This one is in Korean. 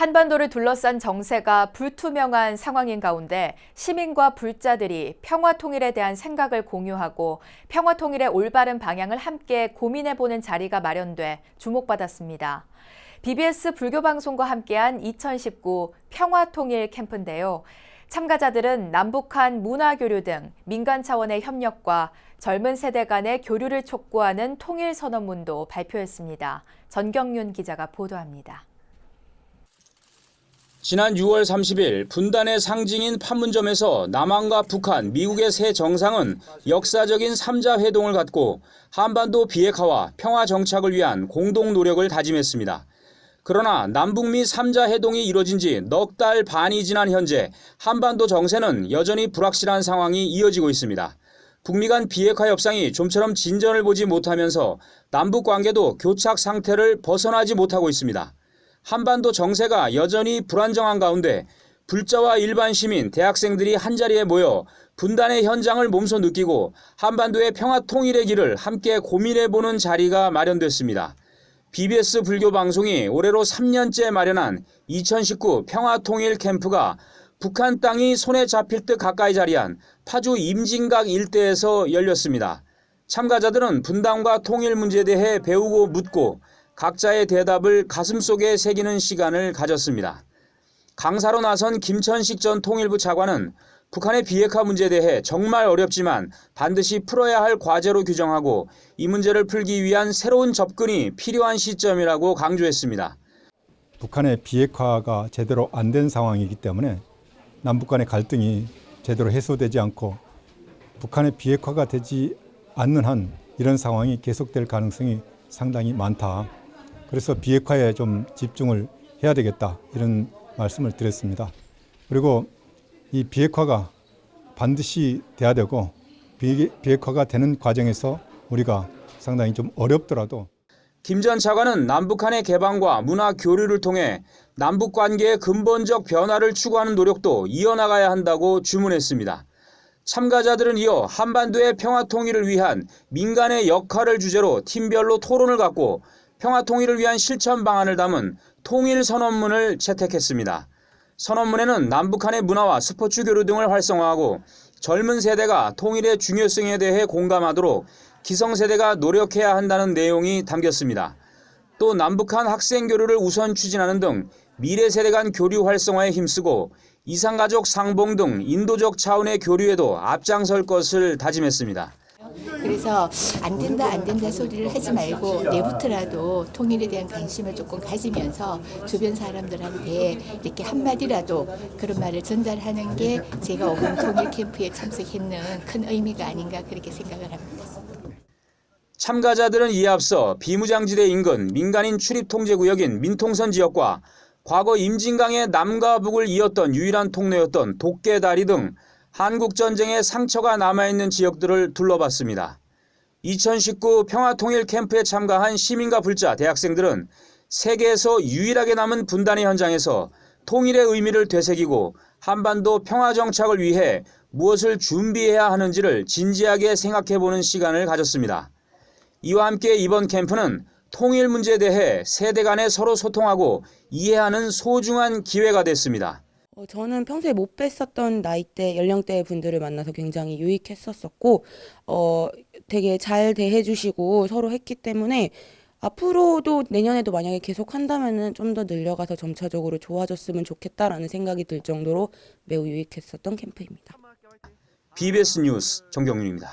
한반도를 둘러싼 정세가 불투명한 상황인 가운데 시민과 불자들이 평화 통일에 대한 생각을 공유하고 평화 통일의 올바른 방향을 함께 고민해보는 자리가 마련돼 주목받았습니다. BBS 불교방송과 함께한 2019 평화통일 캠프인데요. 참가자들은 남북한 문화교류 등 민간 차원의 협력과 젊은 세대 간의 교류를 촉구하는 통일선언문도 발표했습니다. 전경윤 기자가 보도합니다. 지난 6월 30일 분단의 상징인 판문점에서 남한과 북한, 미국의 새 정상은 역사적인 3자 회동을 갖고 한반도 비핵화와 평화 정착을 위한 공동 노력을 다짐했습니다. 그러나 남북미 3자 회동이 이뤄진 지 넉 달 반이 지난 현재 한반도 정세는 여전히 불확실한 상황이 이어지고 있습니다. 북미 간 비핵화 협상이 좀처럼 진전을 보지 못하면서 남북 관계도 교착 상태를 벗어나지 못하고 있습니다. 한반도 정세가 여전히 불안정한 가운데 불자와 일반 시민, 대학생들이 한자리에 모여 분단의 현장을 몸소 느끼고 한반도의 평화 통일의 길을 함께 고민해보는 자리가 마련됐습니다. BBS 불교 방송이 올해로 3년째 마련한 2019 평화 통일 캠프가 북한 땅이 손에 잡힐 듯 가까이 자리한 파주 임진각 일대에서 열렸습니다. 참가자들은 분단과 통일 문제에 대해 배우고 묻고 각자의 대답을 가슴속에 새기는 시간을 가졌습니다. 강사로 나선 김천식 전 통일부 차관은 북한의 비핵화 문제에 대해 정말 어렵지만 반드시 풀어야 할 과제로 규정하고 이 문제를 풀기 위한 새로운 접근이 필요한 시점이라고 강조했습니다. 북한의 비핵화가 제대로 안 된 상황이기 때문에 남북 간의 갈등이 제대로 해소되지 않고 북한의 비핵화가 되지 않는 한 이런 상황이 계속될 가능성이 상당히 많다. 그래서 비핵화에 좀 집중을 해야 되겠다 이런 말씀을 드렸습니다. 그리고 이 비핵화가 반드시 돼야 되고 비핵화가 되는 과정에서 우리가 상당히 좀 어렵더라도 김 전 차관은 남북한의 개방과 문화 교류를 통해 남북 관계의 근본적 변화를 추구하는 노력도 이어나가야 한다고 주문했습니다. 참가자들은 이어 한반도의 평화 통일을 위한 민간의 역할을 주제로 팀별로 토론을 갖고 평화 통일을 위한 실천 방안을 담은 통일선언문을 채택했습니다. 선언문에는 남북한의 문화와 스포츠 교류 등을 활성화하고 젊은 세대가 통일의 중요성에 대해 공감하도록 기성세대가 노력해야 한다는 내용이 담겼습니다. 또 남북한 학생 교류를 우선 추진하는 등 미래 세대 간 교류 활성화에 힘쓰고 이산가족 상봉 등 인도적 차원의 교류에도 앞장설 것을 다짐했습니다. 그래서 안 된다 소리를 하지 말고 내부터라도 통일에 대한 관심을 조금 가지면서 주변 사람들한테 이렇게 한마디라도 그런 말을 전달하는 게 제가 5금 통일 캠프에 참석했는 큰 의미가 아닌가 그렇게 생각을 합니다. 참가자들은 이에 앞서 비무장지대 인근 민간인 출입 통제구역인 민통선 지역과 과거 임진강의 남과 북을 이었던 유일한 통로였던 독계다리 등 한국전쟁의 상처가 남아있는 지역들을 둘러봤습니다. 2019 평화통일 캠프에 참가한 시민과 불자, 대학생들은 세계에서 유일하게 남은 분단의 현장에서 통일의 의미를 되새기고 한반도 평화정착을 위해 무엇을 준비해야 하는지를 진지하게 생각해보는 시간을 가졌습니다. 이와 함께 이번 캠프는 통일 문제에 대해 세대 간에 서로 소통하고 이해하는 소중한 기회가 됐습니다. 저는 평소에 못 뵀었던 나이대, 연령대 분들을 만나서 굉장히 유익했었고 되게 잘 대해주시고 서로 했기 때문에 앞으로도 내년에도 만약에 계속 한다면은 좀 더 늘려가서 점차적으로 좋아졌으면 좋겠다라는 생각이 들 정도로 매우 유익했었던 캠프입니다. BBS 뉴스 정경윤입니다.